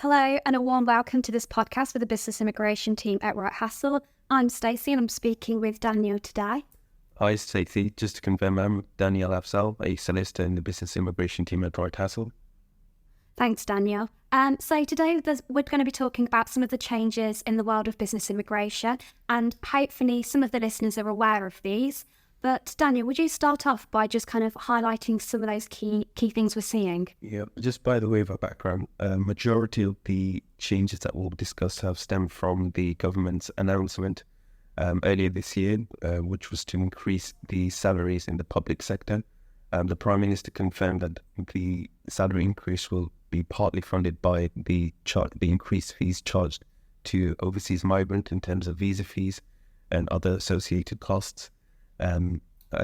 Hello and a warm welcome to this podcast for the business immigration team at Wright Hassel. I'm Stacey and I'm speaking with Daniel today. Hi Stacey, just to confirm, I'm Daniel Afzal, a solicitor in the business immigration team at Wright Hassel. Thanks, Daniel. So today we're going to be talking about some of the changes in the world of business immigration, and hopefully some of the listeners are aware of these. But Daniel, would you start off by just kind of highlighting some of those key things we're seeing? Yeah, just by the way of our background, majority of the changes that we'll discuss have stemmed from the government's announcement earlier this year, which was to increase the salaries in the public sector. The Prime Minister confirmed that the salary increase will be partly funded by the increased fees charged to overseas migrants in terms of visa fees and other associated costs. An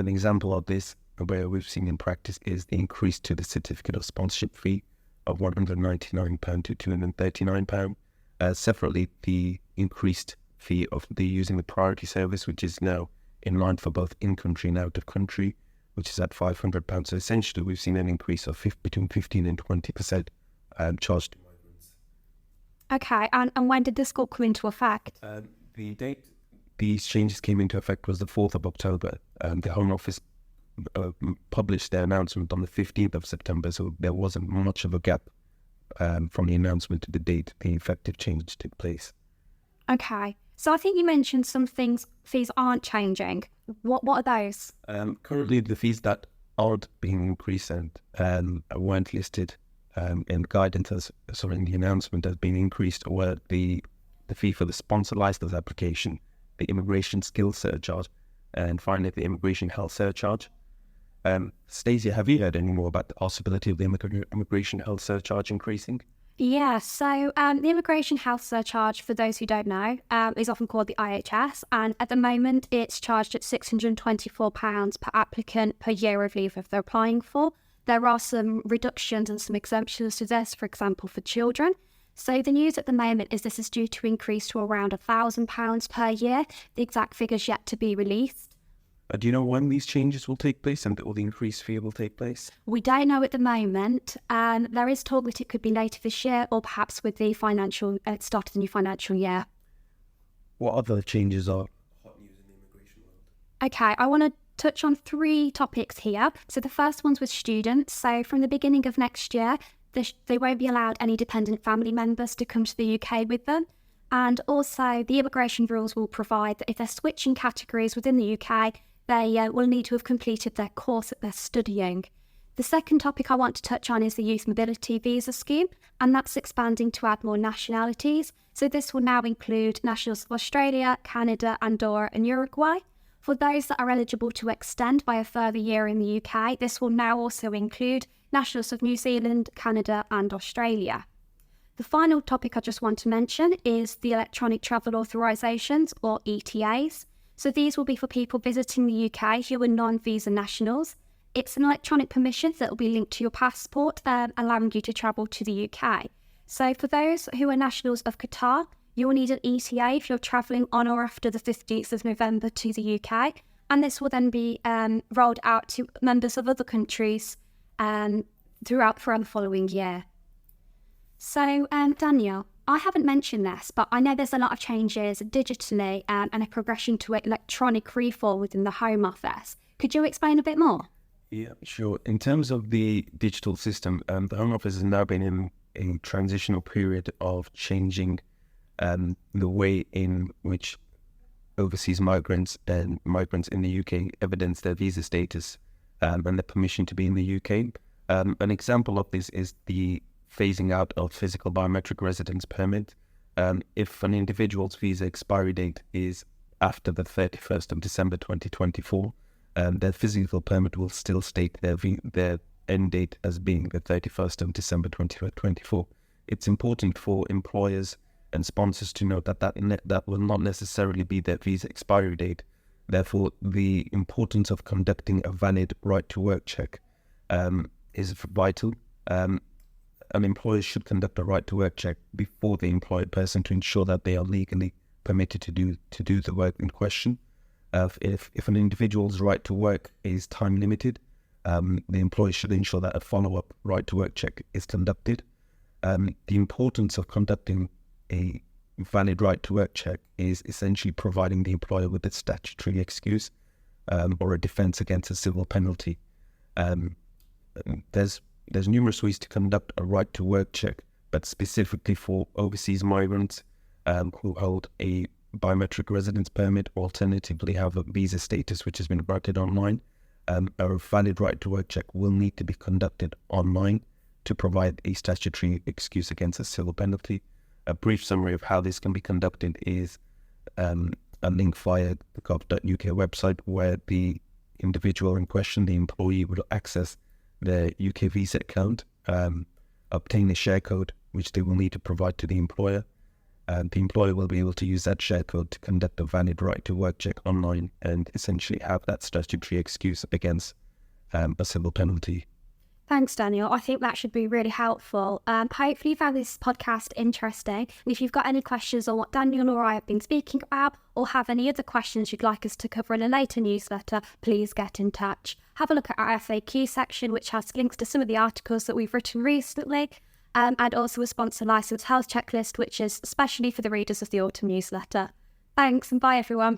example of this, where we've seen in practice, is the increase to the certificate of sponsorship fee of £199 to £239. Separately, the increased fee of using the priority service, which is now in line for both in-country and out-of-country, which is at £500. So essentially, we've seen an increase of between 15 and 20% charged to migrants. Okay, and when did this all come into effect? The date these changes came into effect was the 4th of October. The Home Office published their announcement on the 15th of September, so there wasn't much of a gap from the announcement to the date the effective change took place. Okay, so I think you mentioned some fees aren't changing. What are those? Currently, the fees that aren't being increased and weren't listed in guidance in the announcement as being increased were the fee for the sponsor license application, the immigration skills surcharge, and finally the immigration health surcharge. Stacey, have you heard any more about the possibility of the immigration health surcharge increasing? Yeah, so the immigration health surcharge, for those who don't know, is often called the IHS, and at the moment it's charged at £624 per applicant per year of leave if they're applying for. There are some reductions and some exemptions to this, for example, for children. So the news at the moment is this is due to increase to around £1,000 per year. The exact figure's yet to be released. Do you know when these changes will take place and the increased fee will take place? We don't know at the moment. There is talk that it could be later this year or perhaps with the start of the new financial year. What other changes are hot news in the immigration world? Okay, I want to touch on 3 topics here. So the first one's with students. So from the beginning of next year, they won't be allowed any dependent family members to come to the UK with them. And also the immigration rules will provide that if they're switching categories within the UK, they will need to have completed their course that they're studying. The second topic I want to touch on is the Youth Mobility Visa Scheme, and that's expanding to add more nationalities. So this will now include nationals of Australia, Canada, Andorra and Uruguay. For those that are eligible to extend by a further year in the UK, this will now also include nationals of New Zealand, Canada and Australia. The final topic I just want to mention is the Electronic Travel Authorisations, or ETAs. So these will be for people visiting the UK who are non-visa nationals. It's an electronic permission that will be linked to your passport, allowing you to travel to the UK. So for those who are nationals of Qatar, you will need an ETA if you're travelling on or after the 15th of November to the UK. And this will then be rolled out to members of other countries throughout the following year. So, Daniel, I haven't mentioned this, but I know there's a lot of changes digitally and a progression to electronic recall within the Home Office. Could you explain a bit more? Yeah, sure. In terms of the digital system, the Home Office has now been in a transitional period of changing the way in which overseas migrants and migrants in the UK evidence their visa status and the permission to be in the UK. An example of this is the phasing out of physical biometric residence permit. If an individual's visa expiry date is after the 31st of December 2024, their physical permit will still state their end date as being the 31st of December 2024. It's important for employers and sponsors to note that will not necessarily be their visa expiry date. Therefore, the importance of conducting a valid right-to-work check is vital. An employer should conduct a right-to-work check before the employed person to ensure that they are legally permitted to do the work in question. If an individual's right to work is time limited, the employer should ensure that a follow-up right to work check is conducted. The importance of conducting a valid right to work check is essentially providing the employer with a statutory excuse or a defense against a civil penalty. There's numerous ways to conduct a right to work check, but specifically for overseas migrants who hold a biometric residence permit, or alternatively have a visa status which has been granted online, a valid right to work check will need to be conducted online to provide a statutory excuse against a civil penalty. A brief summary of how this can be conducted is a link via the gov.uk website, where the individual in question, the employee, will access their UK visa account, obtain a share code which they will need to provide to the employer. The employer will be able to use that share code to conduct a valid right to work check online and essentially have that statutory excuse against a civil penalty. Thanks, Daniel. I think that should be really helpful. Hopefully you found this podcast interesting. And if you've got any questions on what Daniel or I have been speaking about, or have any other questions you'd like us to cover in a later newsletter, please get in touch. Have a look at our FAQ section, which has links to some of the articles that we've written recently, and also a sponsor licensed health checklist, which is especially for the readers of the autumn newsletter. Thanks, and bye everyone.